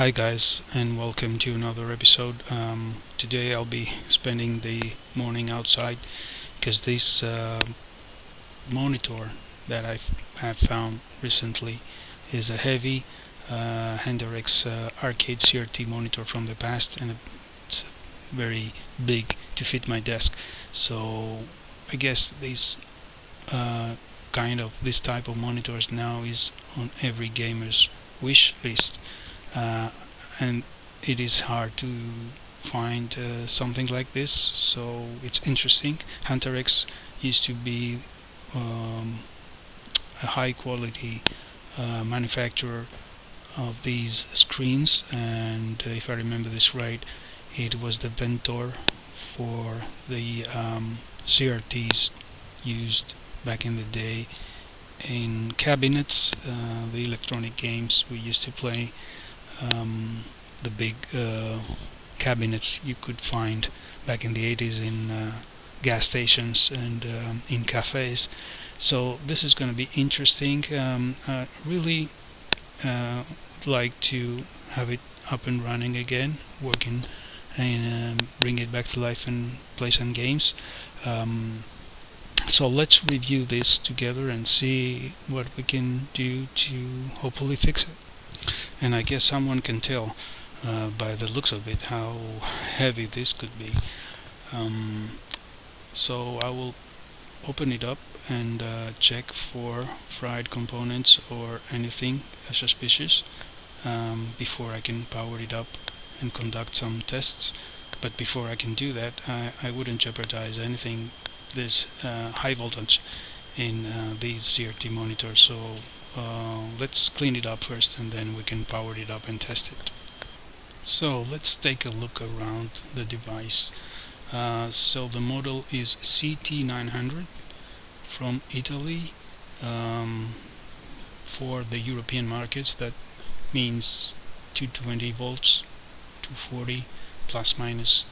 Hi guys, and welcome to another episode. Today I'll be spending the morning outside because this monitor that I have found recently is a heavy HANTAREX arcade CRT monitor from the past, and it's very big to fit my desk. So I guess this this type of monitors now is on every gamer's wish list. uh, and it is hard to find something like this, so it's interesting. HANTAREX used to be um, a high quality manufacturer of these screens, and if I remember this right, it was the vendor for the CRTs used back in the day in cabinets, the electronic games we used to play, the big cabinets you could find back in the 80s in gas stations and in cafes. So this is going to be interesting. I really would like to have it up and running again, working, and bring it back to life and play some games. So let's review this together and see what we can do to hopefully fix it. And I guess someone can tell by the looks of it how heavy this could be. So I will open it up and check for fried components or anything suspicious before I can power it up and conduct some tests. But before I can do that, I wouldn't jeopardize anything. There's high voltage in these CRT monitors, so let's clean it up first and then we can power it up and test it. So let's take a look around the device. So the model is CT900 from Italy. For the European markets, that means 220 volts, 240 plus minus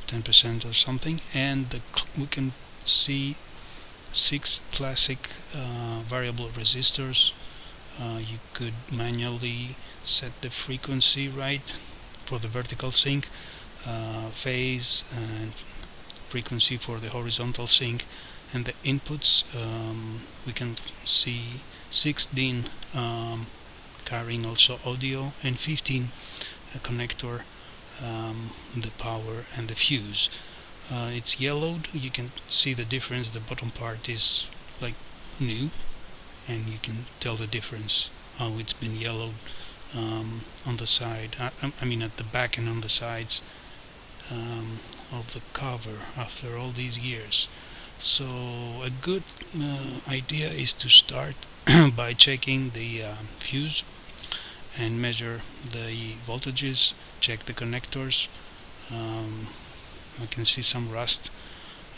10% or something, and we can see 6 classic variable resistors. You could manually set the frequency right for the vertical sync, phase and frequency for the horizontal sync, and the inputs. We can see 6 DIN carrying also audio, and 15 connector, the power and the fuse. It's yellowed. You can see the difference. The bottom part is like new, and you can tell the difference how it's been yellowed on the side. I mean at the back and on the sides of the cover after all these years. So a good idea is to start by checking the fuse and measure the voltages, check the connectors. I can see some rust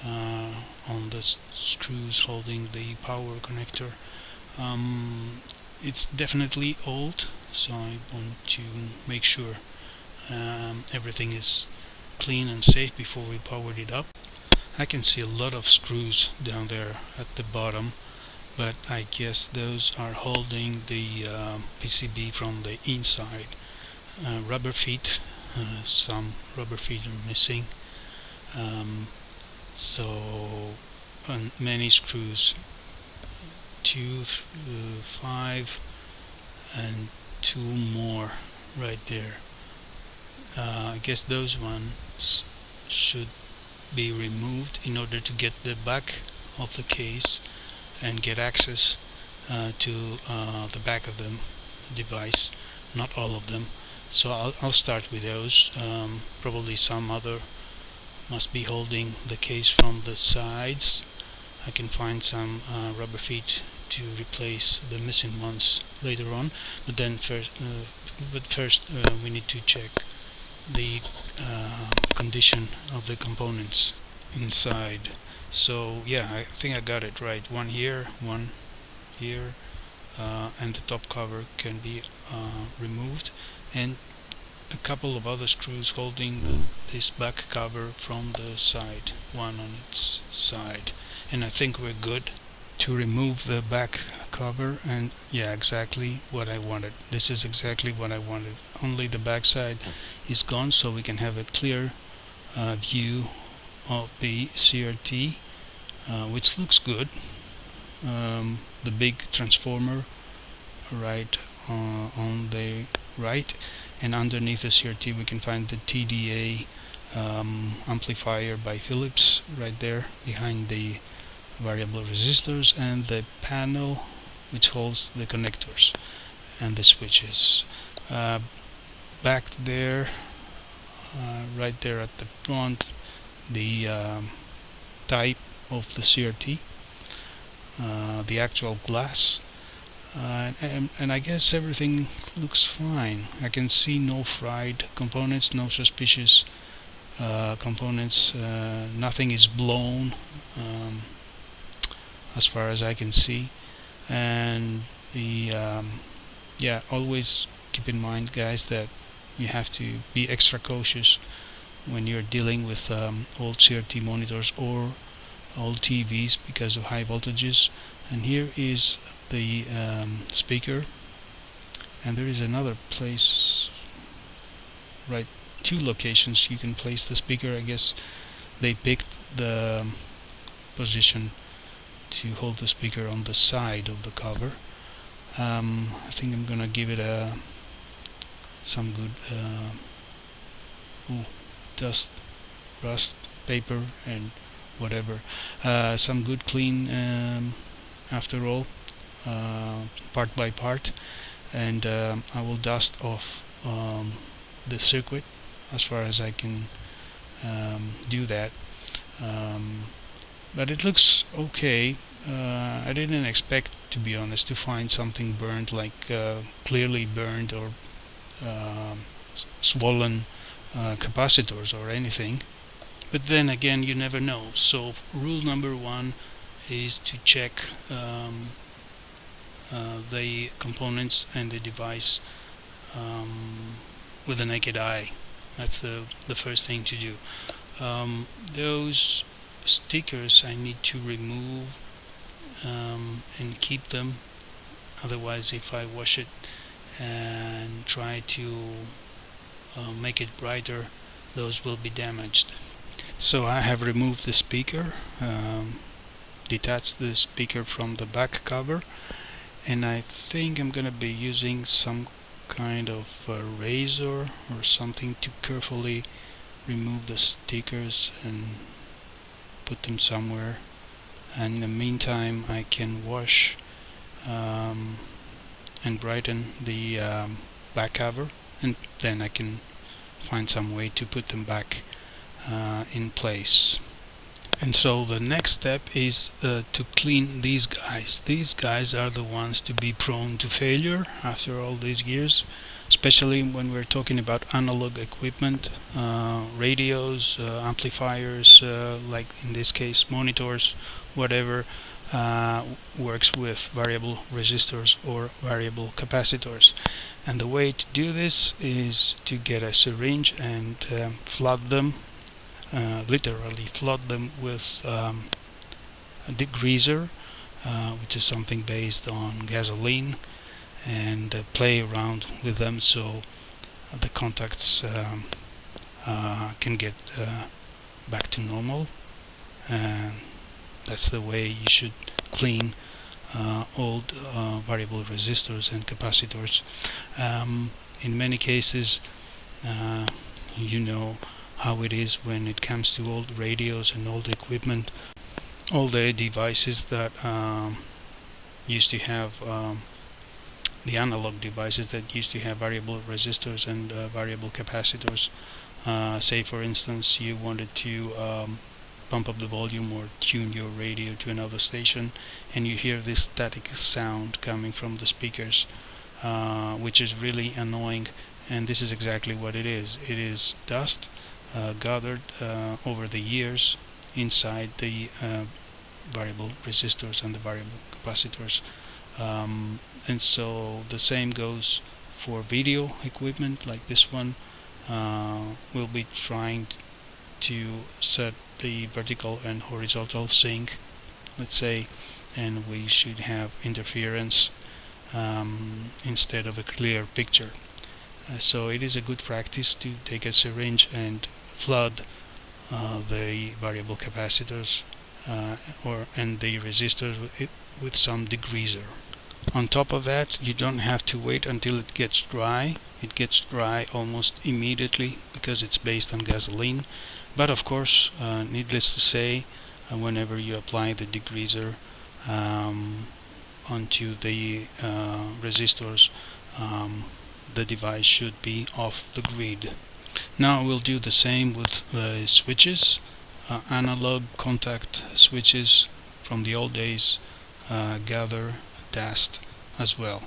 on the screws holding the power connector. It's definitely old, so I want to make sure everything is clean and safe before we power it up. I can see a lot of screws down there at the bottom, but I guess those are holding the PCB from the inside. Rubber feet, some rubber feet are missing. So many screws, 2, 5 and 2 more right there. I guess those ones should be removed in order to get the back of the case and get access to the back of the device. Not all of them, so I'll start with those. Probably some other must be holding the case from the sides. I can find some rubber feet to replace the missing ones later on, but then first we need to check the condition of the components inside. So yeah, I think I got it right. One here, one here, and the top cover can be removed, and a couple of other screws holding this back cover from the side, one on its side, and I think we're good. To remove the back cover, and yeah, exactly what I wanted. This is exactly what I wanted. Only the backside is gone, so we can have a clear view of the CRT, which looks good. The big transformer right on the right, and underneath the CRT we can find the TDA amplifier by Philips right there behind the variable resistors, and the panel which holds the connectors and the switches. Back there, right there at the front, the type of the CRT, the actual glass, and I guess everything looks fine. I can see no fried components, no suspicious components, nothing is blown as far as I can see. And the yeah, always keep in mind, guys, that you have to be extra cautious when you're dealing with old CRT monitors or old TVs because of high voltages. And here is the speaker, and there is another place, right, two locations you can place the speaker. I guess they picked the position to hold the speaker on the side of the cover. I think I'm gonna give it some good dust, rust, paper, and whatever, some good clean after all, part by part, and I will dust off the circuit as far as I can do that. But it looks okay. I didn't expect, to be honest, to find something burned, like clearly burned or swollen capacitors or anything. But then again, you never know. So rule number one is to check the components and the device with the naked eye. That's the first thing to do. Those stickers I need to remove and keep them, otherwise if I wash it and try to make it brighter, those will be damaged. So I have removed the speaker, detached the speaker from the back cover, and I think I'm gonna be using some kind of razor or something to carefully remove the stickers and put them somewhere. And in the meantime I can wash and brighten the back cover, and then I can find some way to put them back in place. And so the next step is to clean these guys. These guys are the ones to be prone to failure after all these years, especially when we're talking about analog equipment, radios, amplifiers, like in this case monitors, whatever works with variable resistors or variable capacitors. And the way to do this is to get a syringe and flood them, literally flood them with a degreaser, which is something based on gasoline, and play around with them so the contacts can get back to normal. And that's the way you should clean old variable resistors and capacitors. In many cases, you know how it is when it comes to old radios and old equipment. All the devices that used to have the analog devices that used to have variable resistors and variable capacitors. Say for instance you wanted to pump up the volume or tune your radio to another station, and you hear this static sound coming from the speakers, which is really annoying. And this is exactly what it is. It is dust gathered over the years inside the variable resistors and the variable capacitors. And so the same goes for video equipment like this one. We'll be trying to set the vertical and horizontal sync, let's say, and we should have interference instead of a clear picture. So it is a good practice to take a syringe and flood the variable capacitors and the resistors with some degreaser. On top of that, you don't have to wait until it gets dry. It gets dry almost immediately because it's based on gasoline. But of course, needless to say, whenever you apply the degreaser onto the resistors, the device should be off the grid. Now we'll do the same with the switches. Analog contact switches from the old days gather dust as well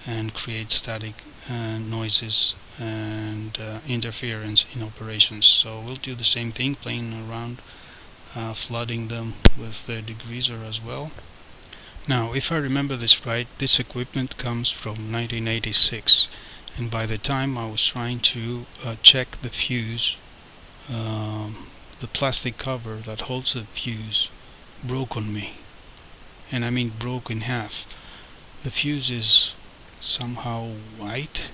and create static noises and interference in operations. So we'll do the same thing, playing around, flooding them with the degreaser as well. Now, if I remember this right, this equipment comes from 1986, and by the time I was trying to check the fuse, the plastic cover that holds the fuse broke on me, and I mean broke in half. The fuse is somehow white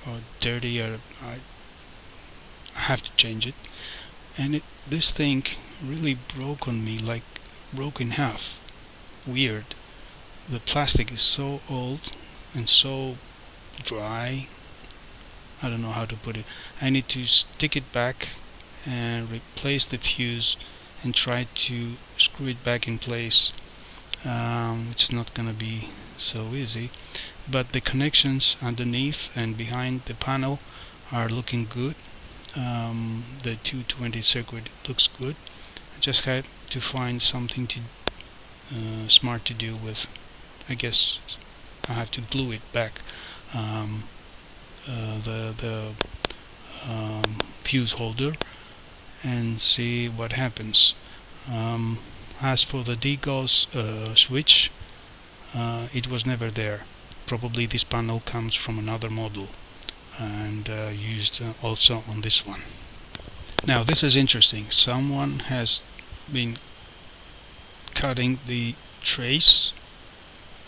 or dirty, or I have to change it, and this thing really broke on me, like broke in half. Weird. The plastic is so old and so dry. I don't know how to put it. I need to stick it back and replace the fuse and try to screw it back in place, which is not gonna be so easy, but the connections underneath and behind the panel are looking good. The 220 circuit looks good. I just had to find something to smart to do with. I guess I have to glue it back, the fuse holder, and see what happens. As for the DGOS switch, it was never there. Probably this panel comes from another model and used also on this one. Now this is interesting. Someone has been cutting the trace.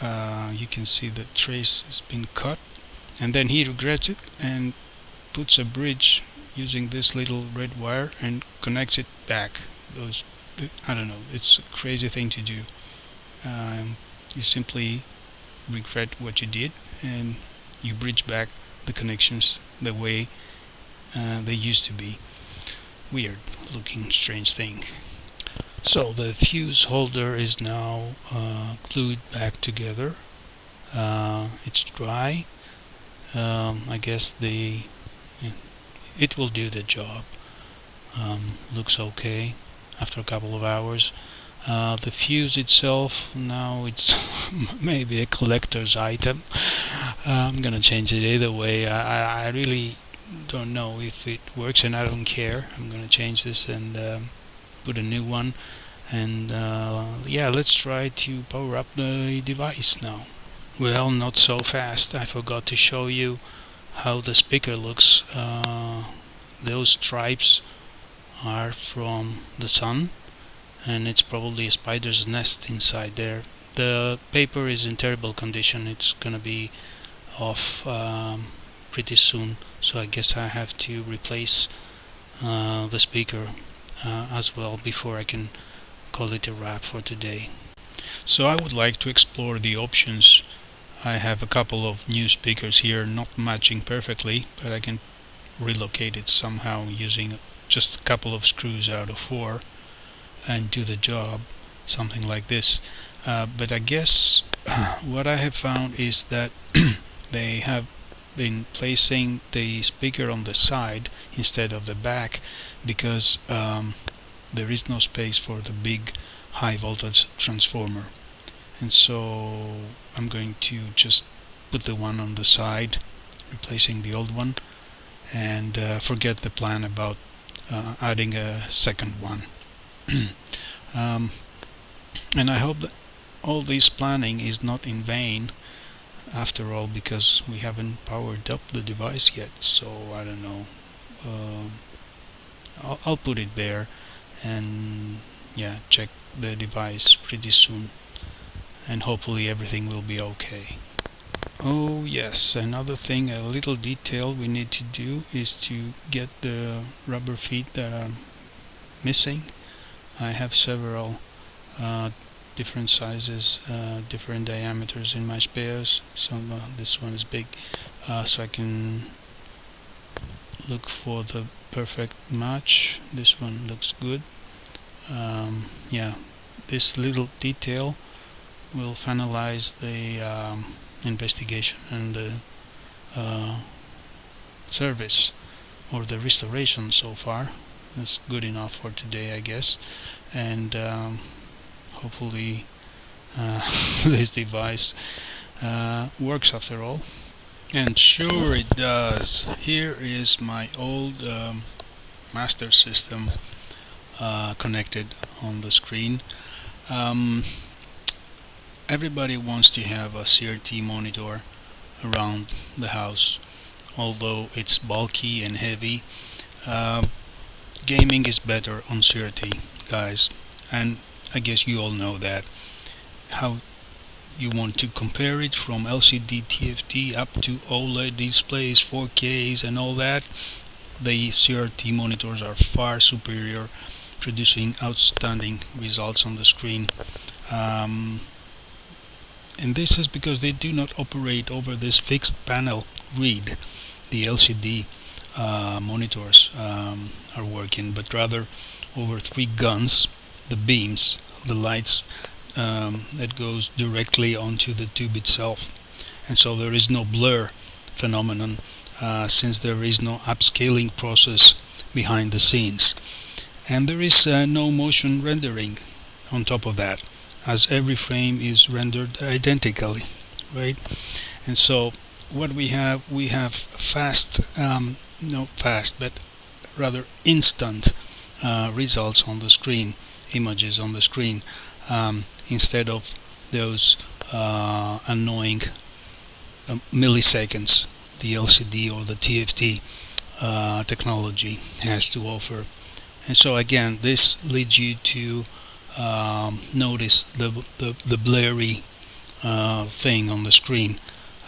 You can see the trace has been cut, and then he regrets it and puts a bridge using this little red wire and connects it back. I don't know, it's a crazy thing to do. You simply regret what you did and you bridge back the connections the way they used to be. Weird looking, strange thing. So the fuse holder is now glued back together. It's dry. I guess it will do the job. Looks okay after a couple of hours. The fuse itself, now it's maybe a collector's item. I'm gonna change it either way. I really don't know if it works, and I don't care. I'm gonna change this and put a new one, and yeah, let's try to power up the device now. Well, not so fast. I forgot to show you how the speaker looks. Those stripes are from the sun, and it's probably a spider's nest inside there. The paper is in terrible condition. It's gonna be off pretty soon, so I guess I have to replace the speaker as well before I can call it a wrap for today. So I would like to explore the options. I have a couple of new speakers here, not matching perfectly, but I can relocate it somehow using just a couple of screws out of 4 and do the job, something like this. But I guess what I have found is that they have been placing the speaker on the side instead of the back because there is no space for the big high voltage transformer, and so I'm going to just put the one on the side, replacing the old one, and forget the plan about adding a second one. And I hope that all this planning is not in vain after all, because we haven't powered up the device yet. So I don't know, I'll put it there and yeah, check the device pretty soon. and hopefully everything will be okay. Oh yes, another thing, a little detail we need to do is to get the rubber feet that are missing. I have several different sizes, different diameters in my spares. So this one is big, so I can look for the perfect match. This one looks good. Yeah, this little detail will finalize the investigation and the service or the restoration so far. That's good enough for today, I guess, and hopefully this device works after all. And sure it does. Here is my old master system connected on the screen. Everybody wants to have a CRT monitor around the house, although it's bulky and heavy. Gaming is better on CRT, guys, and I guess you all know that. How you want to compare it from LCD TFT up to OLED displays, 4Ks and all that, the CRT monitors are far superior, producing outstanding results on the screen. And this is because they do not operate over this fixed panel grid the LCD monitors are working, but rather over three guns, the beams, the lights that goes directly onto the tube itself, and so there is no blur phenomenon since there is no upscaling process behind the scenes, and there is no motion rendering on top of that, as every frame is rendered identically, right? And so what we have fast, not fast, but rather instant results on the screen, images on the screen, instead of those annoying milliseconds the LCD or the TFT technology has to offer. And so again, this leads you to notice the blurry thing on the screen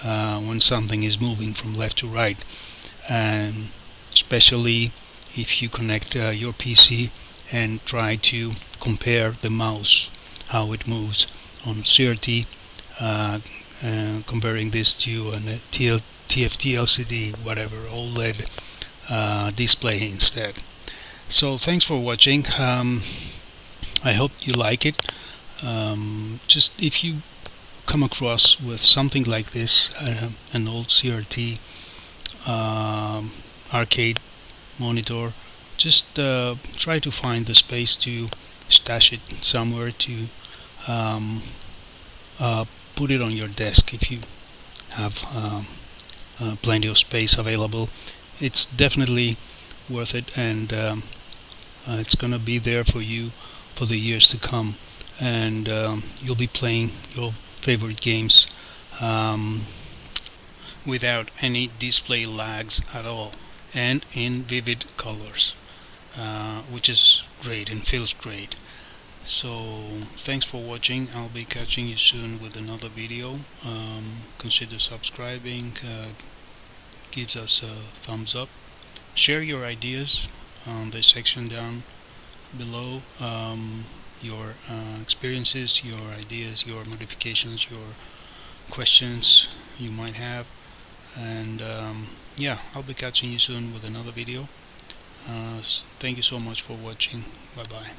when something is moving from left to right, and especially if you connect your PC and try to compare the mouse, how it moves on CRT, comparing this to a TFT LCD, whatever, OLED display instead. So thanks for watching. I hope you like it. Just if you come across with something like this, an old CRT arcade monitor, just try to find the space to stash it somewhere, to put it on your desk if you have plenty of space available. It's definitely worth it, and it's gonna be there for you for the years to come, and you'll be playing your favorite games without any display lags at all, and in vivid colors, which is great and feels great. So thanks for watching. I'll be catching you soon with another video. Consider subscribing, gives us a thumbs up. Share your ideas on the section down below, your experiences, your ideas, your modifications, your questions you might have, and yeah, I'll be catching you soon with another video. Thank you so much for watching. Bye bye.